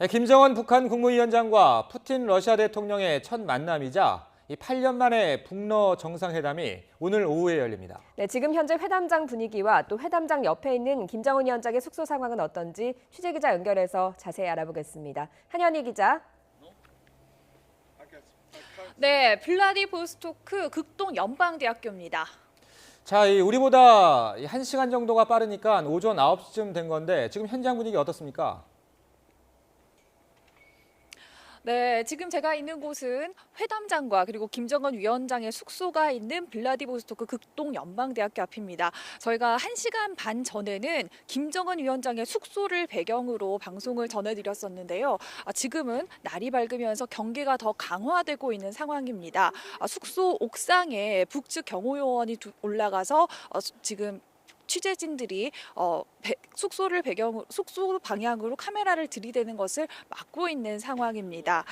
김정은 북한 국무위원장과 푸틴 러시아 대통령의 첫 만남이자 8년 만에 북러 정상회담이 오늘 오후에 열립니다. 네, 지금 현재 회담장 분위기와 또 회담장 옆에 있는 김정은 위원장의 숙소 상황은 어떤지 취재기자 연결해서 자세히 알아보겠습니다. 한현희 기자. 네, 블라디보스토크 극동 연방대학교입니다. 자, 우리보다 1시간 정도가 빠르니까 오전 9시쯤 된 건데 지금 현장 분위기 어떻습니까? 네, 지금 제가 있는 곳은 회담장과 그리고 김정은 위원장의 숙소가 있는 블라디보스토크 극동 연방대학교 앞입니다. 저희가 1시간 반 전에는 김정은 위원장의 숙소를 배경으로 방송을 전해드렸었는데요. 지금은 날이 밝으면서 경계가 더 강화되고 있는 상황입니다. 숙소 옥상에 북측 경호요원이 올라가서 지금 취재진들이 숙소 방향으로 카메라를 들이대는 것을 막고 있는 상황입니다.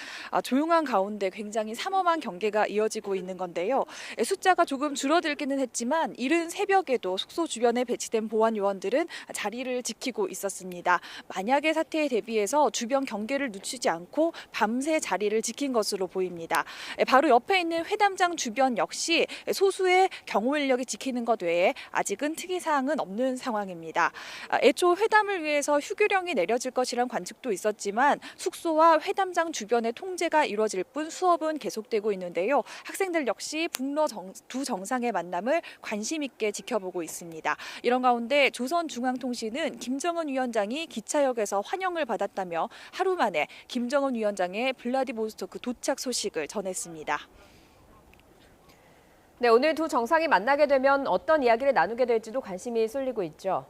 조용한 가운데 굉장히 삼엄한 경계가 이어지고 있는 건데요. 숫자가 조금 줄어들기는 했지만 이른 새벽에도 숙소 주변에 배치된 보안 요원들은 자리를 지키고 있었습니다. 만약의 사태에 대비해서 주변 경계를 늦추지 않고 밤새 자리를 지킨 것으로 보입니다. 바로 옆에 있는 회담장 주변 역시 소수의 경호 인력이 지키는 것 외에 아직은 특이사항은 없는 상황입니다. 애초 회담을 위해서 휴교령이 내려질 것이란 관측도 있었지만 숙소와 회담장 주변의 통제가 이루어질 뿐 수업은 계속되고 있는데요. 학생들 역시 북러 두 정상의 만남을 관심 있게 지켜보고 있습니다. 이런 가운데 조선중앙통신은 김정은 위원장이 기차역에서 환영을 받았다며 하루 만에 김정은 위원장의 블라디보스토크 도착 소식을 전했습니다. 네, 오늘 두 정상이 만나게 되면 어떤 이야기를 나누게 될지도 관심이 쏠리고 있죠.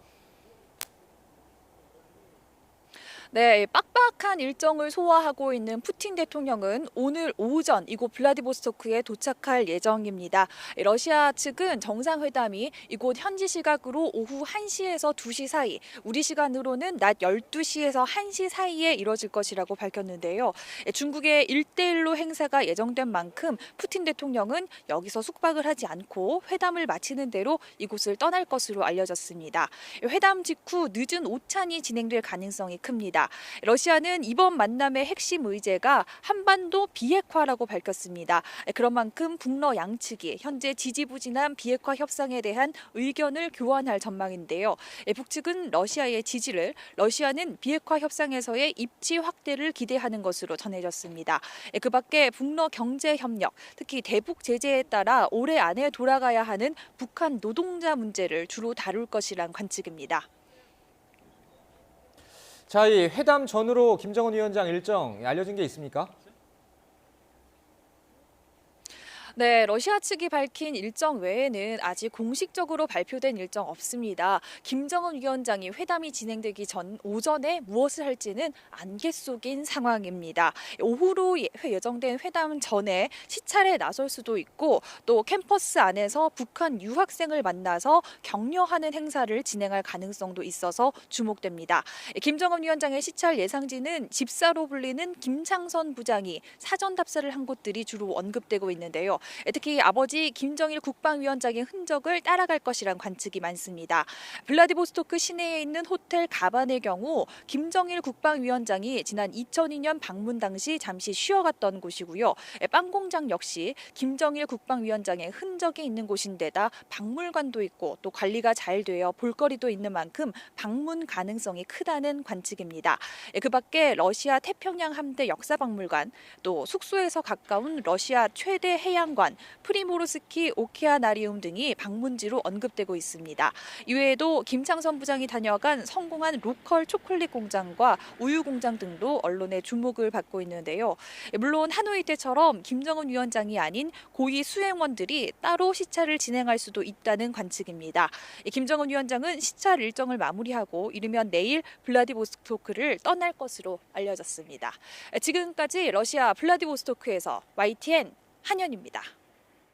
네, 빡빡한 일정을 소화하고 있는 푸틴 대통령은 오늘 오전 이곳 블라디보스토크에 도착할 예정입니다. 러시아 측은 정상회담이 이곳 현지 시각으로 오후 1시에서 2시 사이, 우리 시간으로는 낮 12시에서 1시 사이에 이뤄질 것이라고 밝혔는데요. 중국의 1대1로 행사가 예정된 만큼 푸틴 대통령은 여기서 숙박을 하지 않고 회담을 마치는 대로 이곳을 떠날 것으로 알려졌습니다. 회담 직후 늦은 오찬이 진행될 가능성이 큽니다. 러시아는 이번 만남의 핵심 의제가 한반도 비핵화라고 밝혔습니다. 그런 만큼 북러 양측이 현재 지지부진한 비핵화 협상에 대한 의견을 교환할 전망인데요. 북측은 러시아의 지지를, 러시아는 비핵화 협상에서의 입지 확대를 기대하는 것으로 전해졌습니다. 그 밖에 북러 경제 협력, 특히 대북 제재에 따라 올해 안에 돌아가야 하는 북한 노동자 문제를 주로 다룰 것이란 관측입니다. 자, 이 회담 전후로 김정은 위원장 일정 알려진 게 있습니까? 네, 러시아 측이 밝힌 일정 외에는 아직 공식적으로 발표된 일정 없습니다. 김정은 위원장이 회담이 진행되기 전 오전에 무엇을 할지는 안개 속인 상황입니다. 오후로 예정된 회담 전에 시찰에 나설 수도 있고 또 캠퍼스 안에서 북한 유학생을 만나서 격려하는 행사를 진행할 가능성도 있어서 주목됩니다. 김정은 위원장의 시찰 예상지는 집사로 불리는 김창선 부장이 사전 답사를 한 곳들이 주로 언급되고 있는데요. 특히 아버지 김정일 국방위원장의 흔적을 따라갈 것이란 관측이 많습니다. 블라디보스토크 시내에 있는 호텔 가반의 경우 김정일 국방위원장이 지난 2002년 방문 당시 잠시 쉬어갔던 곳이고요. 빵 공장 역시 김정일 국방위원장의 흔적이 있는 곳인데다 박물관도 있고 또 관리가 잘 되어 볼거리도 있는 만큼 방문 가능성이 크다는 관측입니다. 그 밖에 러시아 태평양 함대 역사박물관, 또 숙소에서 가까운 러시아 최대 해양관 프리모르스키 오케아나리움 등이 방문지로 언급되고 있습니다. 이외에도 김창선 부장이 다녀간 성공한 로컬 초콜릿 공장과 우유 공장 등도 언론의 주목을 받고 있는데요. 물론 하노이 때처럼 김정은 위원장이 아닌 고위 수행원들이 따로 시찰을 진행할 수도 있다는 관측입니다. 김정은 위원장은 시찰 일정을 마무리하고 이르면 내일 블라디보스토크를 떠날 것으로 알려졌습니다. 지금까지 러시아 블라디보스토크에서 YTN 한현입니다.